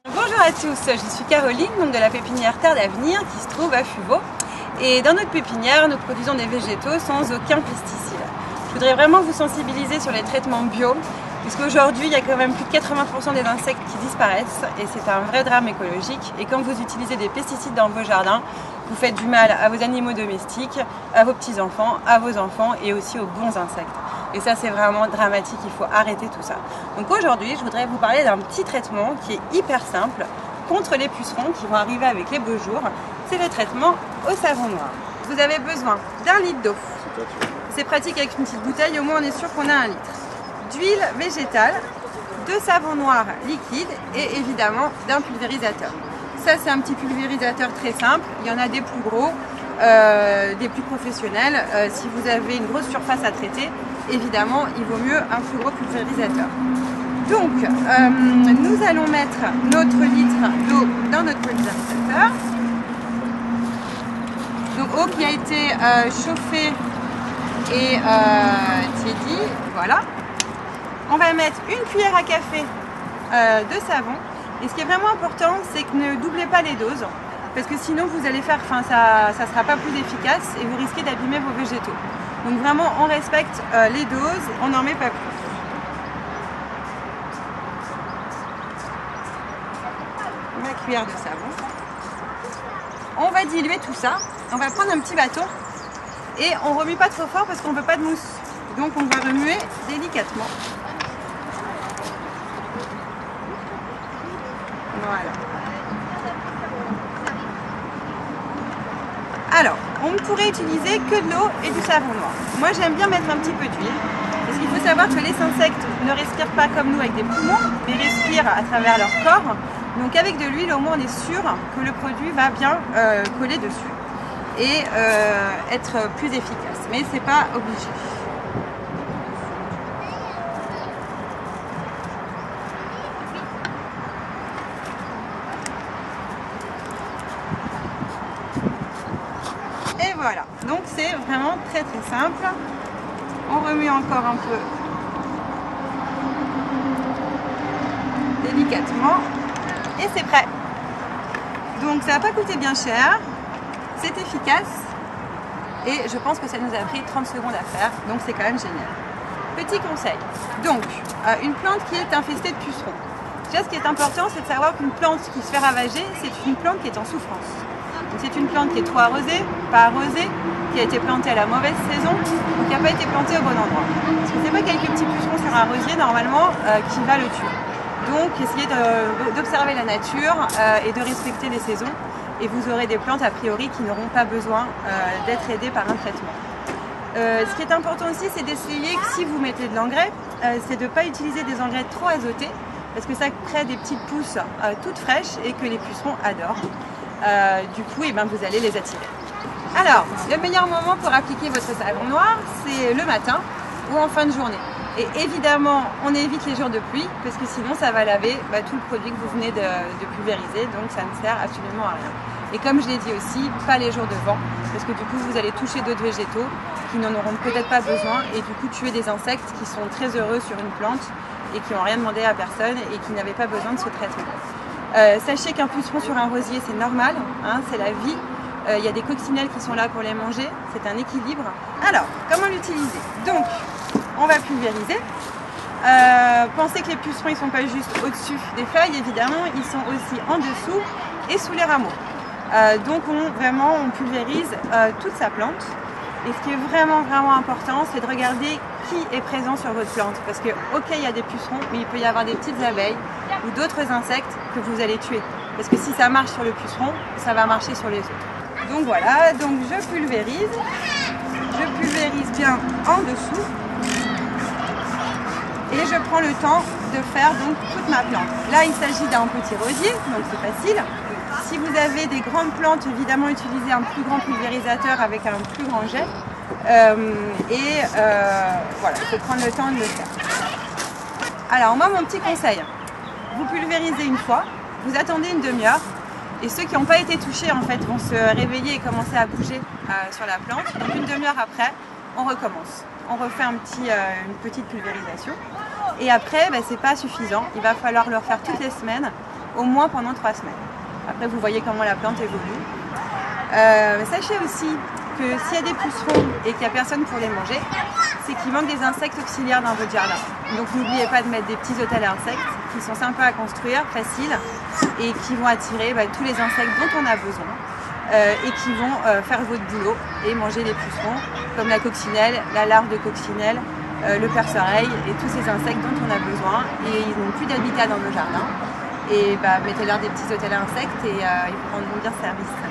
Bonjour à tous, je suis Caroline donc de la pépinière Terre d'Avenir qui se trouve à Fuveau. Et dans notre pépinière, nous produisons des végétaux sans aucun pesticide. Je voudrais vraiment vous sensibiliser sur les traitements bio, puisqu'aujourd'hui il y a quand même plus de 80% des insectes qui disparaissent et c'est un vrai drame écologique. Et quand vous utilisez des pesticides dans vos jardins, vous faites du mal à vos animaux domestiques, à vos petits-enfants, à vos enfants et aussi aux bons insectes. Et ça c'est vraiment dramatique, il faut arrêter tout ça. Donc aujourd'hui je voudrais vous parler d'un petit traitement qui est hyper simple contre les pucerons qui vont arriver avec les beaux jours. C'est le traitement au savon noir. Vous avez besoin d'un litre d'eau. C'est pratique avec une petite bouteille, au moins on est sûr qu'on a un litre. D'huile végétale, de savon noir liquide et évidemment d'un pulvérisateur. Ça c'est un petit pulvérisateur très simple, il y en a des plus gros, des plus professionnels. Si vous avez une grosse surface à traiter, évidemment il vaut mieux un plus gros pulvérisateur. Donc nous allons mettre notre litre d'eau dans notre pulvérisateur. Donc eau qui a été chauffée et tiédie, voilà. On va mettre une cuillère à café de savon. Et ce qui est vraiment important, c'est que ne doublez pas les doses, parce que sinon vous allez faire, ça ne sera pas plus efficace et vous risquez d'abîmer vos végétaux. Donc vraiment, on respecte les doses, on n'en met pas plus. La cuillère de savon. On va diluer tout ça. On va prendre un petit bâton et on ne remue pas trop fort parce qu'on ne veut pas de mousse. Donc on va remuer délicatement. Voilà. Alors, on ne pourrait utiliser que de l'eau et du savon noir. Moi, j'aime bien mettre un petit peu d'huile. Parce qu'il faut savoir que les insectes ne respirent pas comme nous avec des poumons, mais respirent à travers leur corps. Donc avec de l'huile, au moins, on est sûr que le produit va bien coller dessus et être plus efficace. Mais c'est pas obligé. Et voilà, donc c'est vraiment très simple. On remue encore un peu délicatement et c'est prêt. Donc ça n'a pas coûté bien cher, c'est efficace et je pense que ça nous a pris 30 secondes à faire, donc c'est quand même génial. Petit conseil, donc une plante qui est infestée de pucerons. Déjà ce qui est important, c'est de savoir qu'une plante qui se fait ravager, c'est une plante qui est en souffrance. C'est une plante qui est trop arrosée, pas arrosée, qui a été plantée à la mauvaise saison ou qui n'a pas été plantée au bon endroit. Parce que ce n'est pas quelques petits pucerons sur un rosier normalement qui va le tuer. Donc essayez d'observer la nature et de respecter les saisons et vous aurez des plantes a priori qui n'auront pas besoin d'être aidées par un traitement. Ce qui est important aussi, c'est d'essayer que si vous mettez de l'engrais, c'est de ne pas utiliser des engrais trop azotés parce que ça crée des petites pousses toutes fraîches et que les pucerons adorent. Du coup, vous allez les attirer. Alors, le meilleur moment pour appliquer votre savon noir, c'est le matin ou en fin de journée. Et évidemment, on évite les jours de pluie, parce que sinon ça va laver tout le produit que vous venez de pulvériser, donc ça ne sert absolument à rien. Et comme je l'ai dit aussi, pas les jours de vent, parce que du coup vous allez toucher d'autres végétaux qui n'en auront peut-être pas besoin, et du coup tuer des insectes qui sont très heureux sur une plante, et qui n'ont rien demandé à personne, et qui n'avaient pas besoin de ce traitement. Sachez qu'un puceron sur un rosier, c'est normal, hein, c'est la vie. Il y a des coccinelles qui sont là pour les manger, c'est un équilibre. Alors, comment l'utiliser? Donc, on va pulvériser. Pensez que les pucerons, ils ne sont pas juste au-dessus des feuilles, évidemment, ils sont aussi en dessous et sous les rameaux. Donc, on pulvérise toute sa plante. Et ce qui est vraiment important, c'est de regarder qui est présent sur votre plante. Parce que, ok, il y a des pucerons, mais il peut y avoir des petites abeilles ou d'autres insectes que vous allez tuer. Parce que si ça marche sur le puceron, ça va marcher sur les autres. Donc voilà, donc je pulvérise bien en dessous. Et je prends le temps de faire donc toute ma plante. Là, il s'agit d'un petit rosier, donc c'est facile. Si vous avez des grandes plantes, évidemment, utilisez un plus grand pulvérisateur avec un plus grand jet. Voilà, il faut prendre le temps de le faire. Alors, moi, mon petit conseil, vous pulvérisez une fois, vous attendez une demi-heure, et ceux qui n'ont pas été touchés, en fait, vont se réveiller et commencer à bouger sur la plante. Donc, une demi-heure après, on recommence. On refait une petite pulvérisation. Et après, c'est pas suffisant. Il va falloir le refaire toutes les semaines au moins pendant 3 semaines. Après, vous voyez comment la plante évolue. Sachez aussi que s'il y a des pucerons et qu'il n'y a personne pour les manger, c'est qu'il manque des insectes auxiliaires dans votre jardin. Donc n'oubliez pas de mettre des petits hôtels à insectes qui sont sympas à construire, faciles, et qui vont attirer tous les insectes dont on a besoin et qui vont faire votre boulot et manger les pucerons, comme la coccinelle, la larve de coccinelle, le perce-oreille et tous ces insectes dont on a besoin. Et ils n'ont plus d'habitat dans nos jardins. Et mettez-leur des petits hôtels à insectes et ils vous rendront bien service.